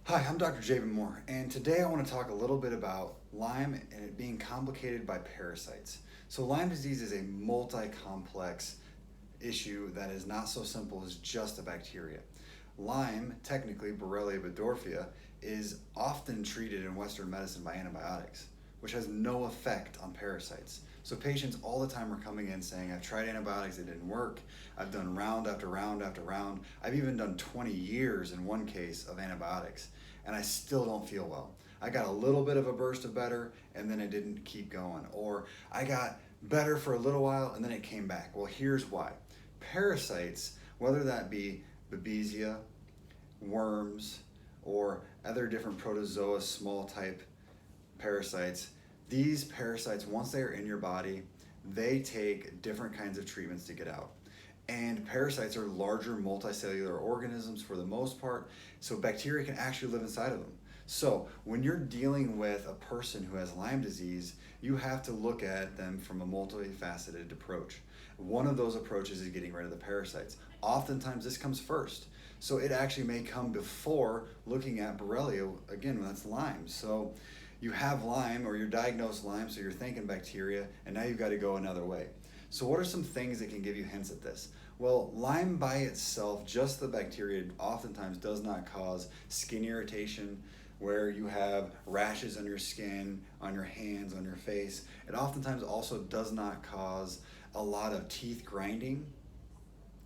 Hi, I'm Dr. Jaban, and today I want to talk a little bit about Lyme and it being complicated by parasites. So Lyme disease is a multi-complex issue that is not so simple as just a bacteria. Lyme, technically Borrelia burgdorferi, is often treated in Western medicine by antibiotics, which has no effect on parasites. So patients all the time are coming in saying, I've tried antibiotics, it didn't work. I've done round after round after round. I've even done 20 years in one case of antibiotics, and I still don't feel well. I got a little bit of a burst of better, and then it didn't keep going. Or I got better for a little while, and then it came back. Well, here's why. Parasites, whether that be Babesia, worms, or other different protozoa, small type parasites, these parasites, once they are in your body, they take different kinds of treatments to get out. And parasites are larger multicellular organisms for the most part, so bacteria can actually live inside of them. So when you're dealing with a person who has Lyme disease, you have to look at them from a multifaceted approach. One of those approaches is getting rid of the parasites. Oftentimes this comes first. So it actually may come before looking at Borrelia, again, that's Lyme. So you have Lyme or you're diagnosed Lyme, so you're thinking bacteria, and now you've got to go another way. So what are some things that can give you hints at this? Well, Lyme by itself, just the bacteria, oftentimes does not cause skin irritation, where you have rashes on your skin, on your hands, on your face. It oftentimes also does not cause a lot of teeth grinding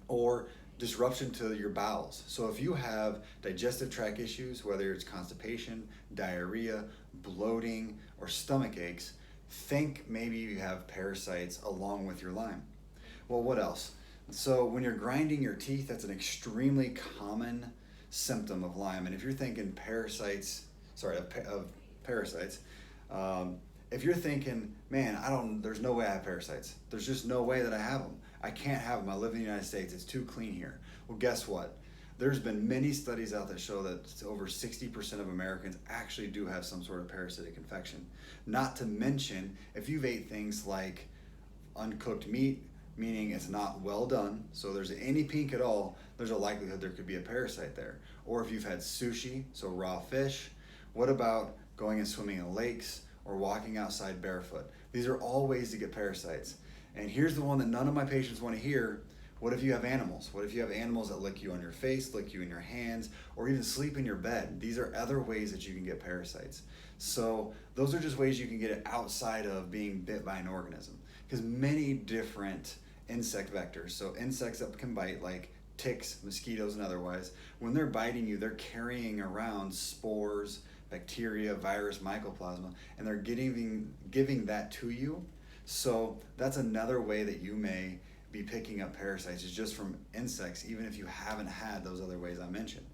or disruption to your bowels. So if you have digestive tract issues, whether it's constipation, diarrhea, bloating, or stomach aches, think maybe you have parasites along with your Lyme. Well, what else? So when you're grinding your teeth, that's an extremely common symptom of Lyme. And if you're thinking of parasites, if you're thinking, man, there's no way I have parasites. There's just no way that I have them. I can't have them. I live in the United States. It's too clean here. Well, guess what? There's been many studies out that show that over 60% of Americans actually do have some sort of parasitic infection. Not to mention, if you've ate things like uncooked meat, meaning it's not well done, so there's any pink at all, there's a likelihood there could be a parasite there. Or if you've had sushi, so raw fish. What about going and swimming in lakes or walking outside barefoot? These are all ways to get parasites. And here's the one that none of my patients want to hear. What if you have animals? What if you have animals that lick you on your face, lick you in your hands, or even sleep in your bed? These are other ways that you can get parasites. So those are just ways you can get it outside of being bit by an organism. Because many different insect vectors, so insects that can bite like ticks, mosquitoes, and otherwise, when they're biting you, they're carrying around spores, bacteria, virus, mycoplasma, and they're giving that to you. So that's another way that you may be picking up parasites, is just from insects, even if you haven't had those other ways I mentioned.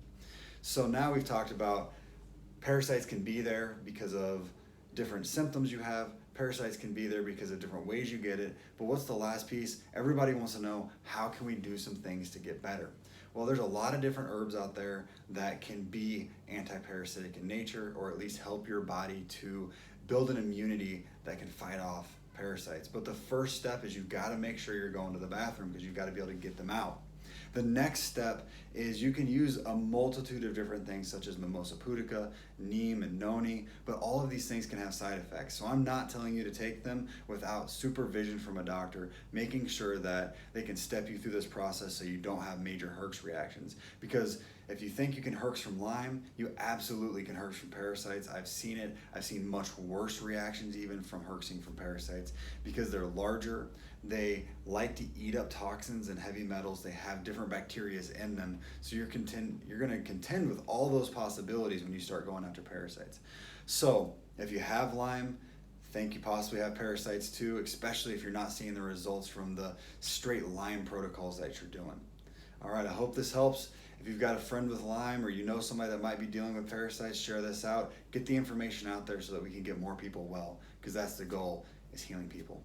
So now we've talked about parasites can be there because of different symptoms you have. Parasites can be there because of different ways you get it. But what's the last piece? Everybody wants to know, how can we do some things to get better? Well, there's a lot of different herbs out there that can be anti-parasitic in nature, or at least help your body to build an immunity that can fight off parasites. But the first step is you've got to make sure you're going to the bathroom, because you've got to be able to get them out. The next step is you can use a multitude of different things such as mimosa pudica, neem, and noni, but all of these things can have side effects. So I'm not telling you to take them without supervision from a doctor, making sure that they can step you through this process so you don't have major herx reactions. Because if you think you can herx from Lyme, you absolutely can herx from parasites. I've seen it. I've seen much worse reactions even from herxing from parasites, because they're larger. They like to eat up toxins and heavy metals. They have different bacteria in them. So you're going to contend with all those possibilities when you start going after parasites. So if you have Lyme, think you possibly have parasites too, especially if you're not seeing the results from the straight Lyme protocols that you're doing. All right, I hope this helps. If you've got a friend with Lyme, or you know somebody that might be dealing with parasites, share this out. Get the information out there so that we can get more people well, because that's the goal, is healing people.